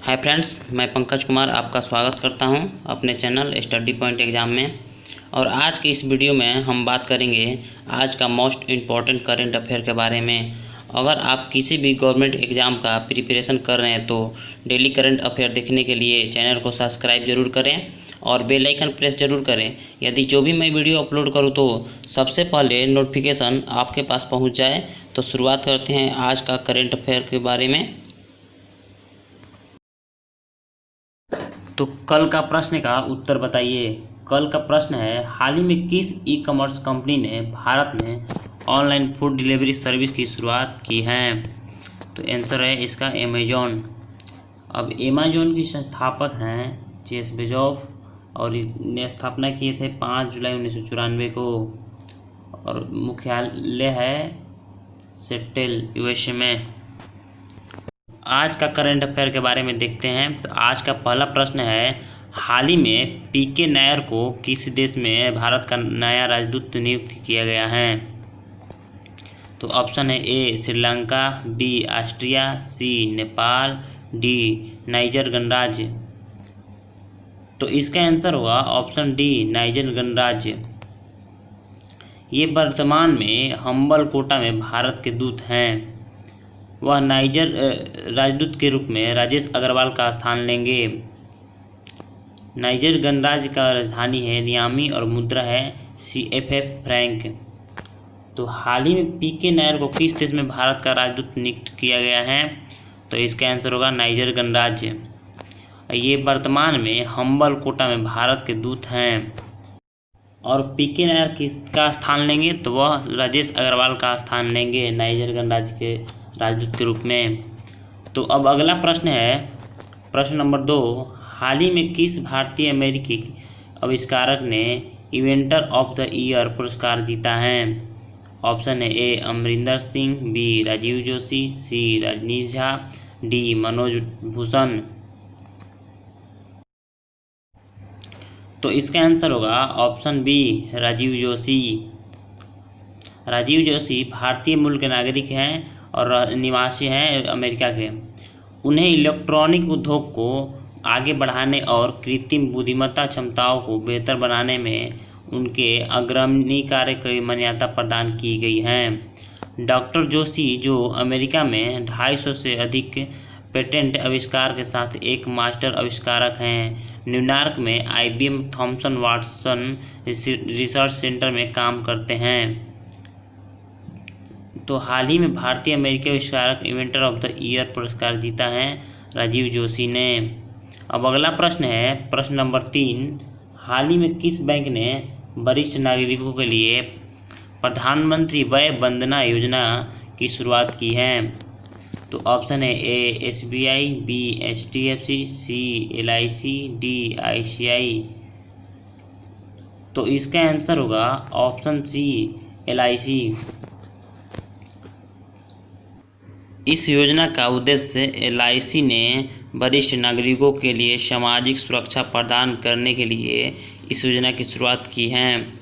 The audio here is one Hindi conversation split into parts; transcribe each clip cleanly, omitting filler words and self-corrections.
हाय फ्रेंड्स, मैं पंकज कुमार आपका स्वागत करता हूं अपने चैनल स्टडी पॉइंट एग्ज़ाम में। और आज की इस वीडियो में हम बात करेंगे आज का मोस्ट इम्पॉर्टेंट करंट अफेयर के बारे में। अगर आप किसी भी गवर्नमेंट एग्ज़ाम का प्रिपरेशन कर रहे हैं तो डेली करंट अफेयर देखने के लिए चैनल को सब्सक्राइब जरूर करें और बेल आइकन प्रेस जरूर करें, यदि जो भी मैं वीडियो अपलोड करूँ तो सबसे पहले नोटिफिकेशन आपके पास पहुँच जाए। तो शुरुआत करते हैं आज का करंट अफेयर के बारे में। तो कल का प्रश्न का उत्तर बताइए। कल का प्रश्न है, हाल ही में किस ई कॉमर्स कंपनी ने भारत में ऑनलाइन फूड डिलीवरी सर्विस की शुरुआत की है? तो आंसर है इसका अमेजॉन। अब अमेजॉन की संस्थापक हैं जेफ बेजोस और इसने स्थापना किए थे 5 जुलाई 1994 को और मुख्यालय है सेटल यूएसए में। आज का करंट अफेयर के बारे में देखते हैं। तो आज का पहला प्रश्न है, हाल ही में पीके नायर को किस देश में भारत का नया राजदूत नियुक्त किया गया है? तो ऑप्शन है ए श्रीलंका, बी ऑस्ट्रिया, सी नेपाल, डी नाइजर गणराज्य। तो इसका आंसर होगा ऑप्शन डी नाइजर गणराज्य। ये वर्तमान में हम्बल कोटा में भारत के दूत हैं। वह नाइजर राजदूत के रूप में राजेश अग्रवाल का स्थान लेंगे। नाइजर गणराज्य का राजधानी है नियामी और मुद्रा है CFA फ्रैंक। तो हाल ही में पीके नायर को किस देश में भारत का राजदूत नियुक्त किया गया है? तो इसका आंसर होगा नाइजर गणराज्य। ये वर्तमान में हम्बल कोटा में भारत के दूत हैं। और पीके नायर किसका स्थान लेंगे? तो वह राजेश अग्रवाल का स्थान लेंगे नाइजर गणराज्य के राजदूत के रूप में। तो अब अगला प्रश्न है, प्रश्न नंबर 2, हाल ही में किस भारतीय अमेरिकी आविष्कारक ने इन्वेंटर ऑफ द ईयर पुरस्कार जीता है? ऑप्शन है ए अमरिंदर सिंह, बी राजीव जोशी, सी रजनीश झा, डी मनोज भूषण। तो इसका आंसर होगा ऑप्शन बी राजीव जोशी। राजीव जोशी भारतीय मूल के नागरिक हैं और निवासी हैं अमेरिका के। उन्हें इलेक्ट्रॉनिक उद्योग को आगे बढ़ाने और कृत्रिम बुद्धिमत्ता क्षमताओं को बेहतर बनाने में उनके अग्रणी कार्य की मान्यता प्रदान की गई है। डॉक्टर जोशी, जो अमेरिका में 250 से अधिक पेटेंट आविष्कार के साथ एक मास्टर आविष्कारक हैं, न्यूयॉर्क में IBM Thomson Watson research centre में काम करते हैं। तो हाल ही में भारतीय अमेरिकी आविष्कारक इन्वेंटर ऑफ द ईयर पुरस्कार जीता है राजीव जोशी ने। अब अगला प्रश्न है, प्रश्न नंबर 3, हाल ही में किस बैंक ने वरिष्ठ नागरिकों के लिए प्रधानमंत्री वय वंदना योजना की शुरुआत की है? तो ऑप्शन है ए SBI, बी HDFC, सी LIC, डी ICI। तो इसका आंसर होगा ऑप्शन सी LIC। इस योजना का उद्देश्य LIC ने वरिष्ठ नागरिकों के लिए सामाजिक सुरक्षा प्रदान करने के लिए इस योजना की शुरुआत की है।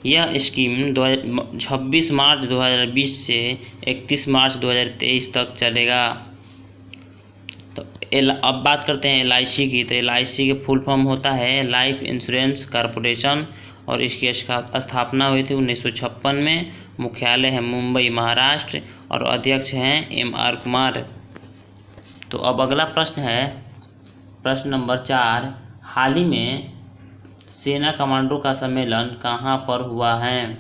यह स्कीम 26 मार्च 2020 से 31 मार्च 2023 तक चलेगा। तो अब बात करते हैं LIC की। तो LIC के फुल फॉर्म होता है लाइफ इंश्योरेंस कॉरपोरेशन और इसकी स्थापना हुई थी 1956 में। मुख्यालय है मुंबई, महाराष्ट्र और अध्यक्ष हैं MR कुमार। तो अब अगला प्रश्न है, प्रश्न नंबर 4, हाल ही में सेना कमांडरों का सम्मेलन कहाँ पर हुआ है?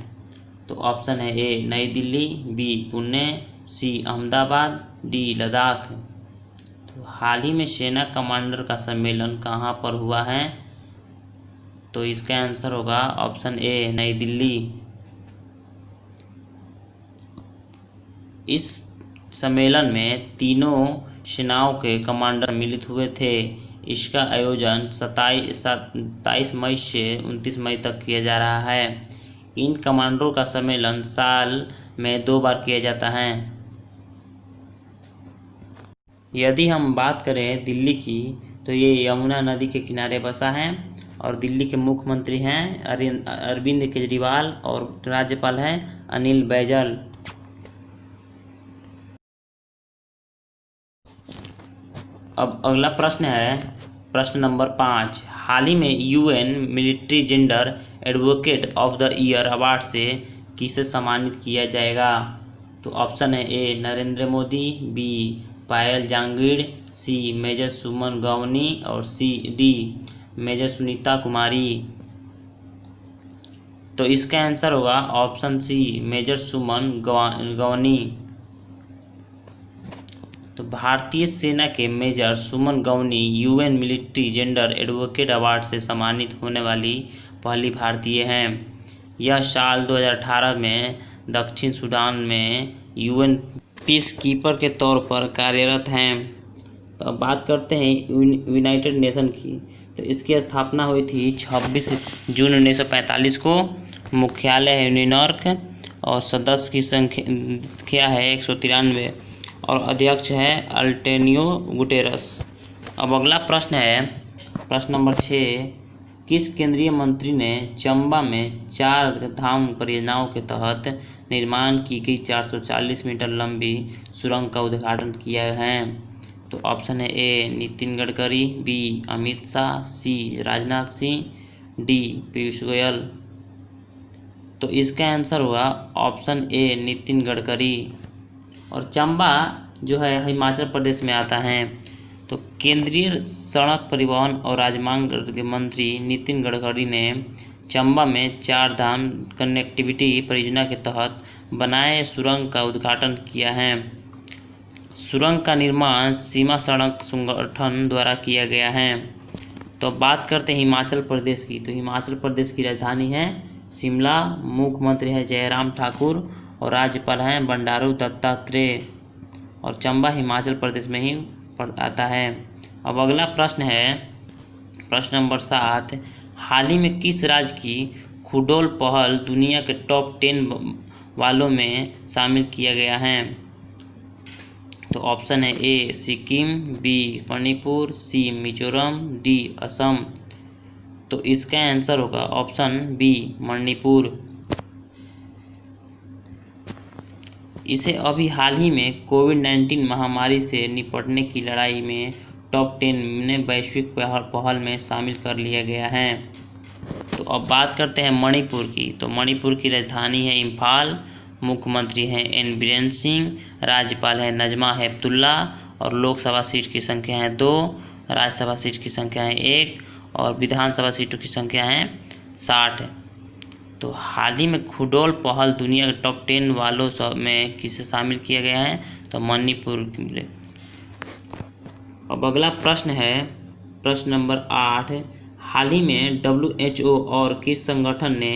तो ऑप्शन है ए नई दिल्ली, बी पुणे, सी अहमदाबाद, डी लद्दाख। तो हाल ही में सेना कमांडर का सम्मेलन कहाँ पर हुआ है? तो इसका आंसर होगा ऑप्शन ए नई दिल्ली। इस सम्मेलन में तीनों सेनाओं के कमांडर सम्मिलित हुए थे। इसका आयोजन 27 मई से 29 मई तक किया जा रहा है। इन कमांडरों का सम्मेलन साल में 2 बार किया जाता है। यदि हम बात करें दिल्ली की, तो ये यमुना नदी के किनारे बसा है और दिल्ली के मुख्यमंत्री हैं अरविंद केजरीवाल और राज्यपाल हैं अनिल बैजल। अब अगला प्रश्न है प्रश्न नंबर 5। हाल ही में UN military gender advocate of the year award से किसे सम्मानित किया जाएगा? तो ऑप्शन है ए नरेंद्र मोदी, बी पायल जांगिड़, सी मेजर सुमन गवनी और डी मेजर सुनीता कुमारी। तो इसका आंसर होगा ऑप्शन सी मेजर सुमन गवनी। तो भारतीय सेना के major Suman Gawani UN military gender advocate award से सम्मानित होने वाली पहली भारतीय हैं। यह साल 2018 में दक्षिण सूडान में यूएन पीस कीपर के तौर पर कार्यरत हैं। तो अब बात करते हैं यूनाइटेड नेशन की। तो इसकी स्थापना हुई थी 26 जून 1945 को। मुख्यालय है न्यूयॉर्क और सदस्य की संख्या है 193 और अध्यक्ष है अल्टेनियो गुटेरस। अब अगला प्रश्न है प्रश्न नंबर 6। किस केंद्रीय मंत्री ने चंबा में 4 धाम परियोजनाओं के तहत निर्माण की गई 440 मीटर लंबी सुरंग का उद्घाटन किया है? तो ऑप्शन है ए नितिन गडकरी, बी अमित शाह, सी राजनाथ सिंह, डी पीयूष गोयल। तो इसका आंसर हुआ ऑप्शन ए नितिन गडकरी। और चंबा जो है हिमाचल प्रदेश में आता है। तो केंद्रीय सड़क परिवहन और राजमार्ग के मंत्री नितिन गडकरी ने चंबा में 4 धाम कनेक्टिविटी परियोजना के तहत बनाए सुरंग का उद्घाटन किया है। सुरंग का निर्माण सीमा सड़क संगठन द्वारा किया गया है। तो बात करते हैं हिमाचल प्रदेश की। तो हिमाचल प्रदेश की राजधानी है शिमला, मुख्यमंत्री है जयराम ठाकुर और राज्यपाल हैं बंडारू दत्तात्रेय। और चंबा हिमाचल प्रदेश में ही आता है। अब अगला प्रश्न है प्रश्न नंबर 7। हाल ही में किस राज्य की खुडोल पहल दुनिया के टॉप 10 वालों में शामिल किया गया है? तो ऑप्शन है ए सिक्किम, बी मणिपुर, सी मिजोरम, डी असम। तो इसका आंसर होगा ऑप्शन बी मणिपुर। इसे अभी हाल ही में कोविड-19 महामारी से निपटने की लड़ाई में टॉप 10 में वैश्विक पहल में शामिल कर लिया गया है। तो अब बात करते हैं मणिपुर की। तो मणिपुर की राजधानी है इम्फाल, मुख्यमंत्री हैं एन बीरेन सिंह, राज्यपाल है नजमा हेपतुल्ला और लोकसभा सीट की संख्या है 2, राज्यसभा सीट की संख्या है 1 और विधानसभा सीटों की संख्या है 60। तो हाल ही में खुडोल पहल दुनिया के टॉप 10 वालों में किसे शामिल किया गया है? तो मणिपुर। अब अगला प्रश्न है प्रश्न नंबर 8। हाल ही में WHO और किस संगठन ने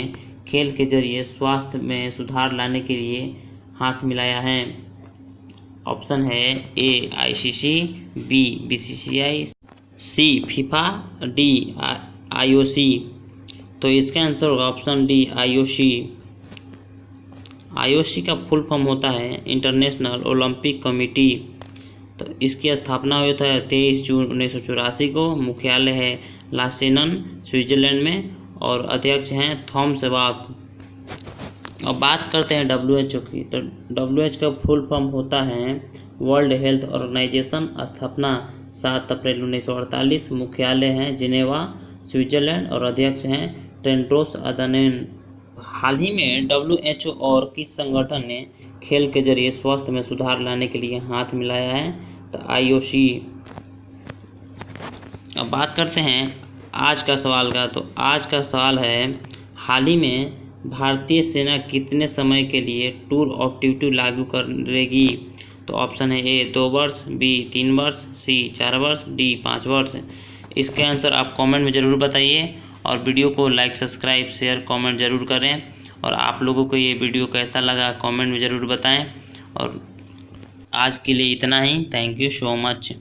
खेल के जरिए स्वास्थ्य में सुधार लाने के लिए हाथ मिलाया है? ऑप्शन है ए ICC, बी BCCI, सी फीफा, डी IOC। तो इसका आंसर होगा ऑप्शन डी IOC। IOC का फुल फॉर्म होता है इंटरनेशनल ओलंपिक कमेटी। तो इसकी स्थापना हुई था 23 जून 1984 को। मुख्यालय है लासेनन स्विट्जरलैंड में और अध्यक्ष हैं थॉमस बाक। अब बात करते हैं WHO की। तो WHO का फुल फॉर्म होता है वर्ल्ड हेल्थ ऑर्गेनाइजेशन। स्थापना 7 अप्रैल 1948। मुख्यालय है जिनेवा स्विट्जरलैंड और अध्यक्ष हैं टेड्रोस अधानोम। हाल ही में WHO और किस संगठन ने खेल के जरिए स्वास्थ्य में सुधार लाने के लिए हाथ मिलाया है? तो IOC। अब बात करते हैं आज का सवाल का। तो आज का सवाल है हाल ही में भारतीय सेना कितने समय के लिए टूर ऑफ ड्यूटी लागू करेगी? तो ऑप्शन है ए 2 वर्ष, बी 3 वर्ष, सी 4 वर्ष, डी 5 वर्ष। इसके आंसर आप कमेंट में ज़रूर बताइए और वीडियो को लाइक सब्सक्राइब शेयर कमेंट ज़रूर करें। और आप लोगों को ये वीडियो कैसा लगा कमेंट में ज़रूर बताएं। और आज के लिए इतना ही। Thank you so much.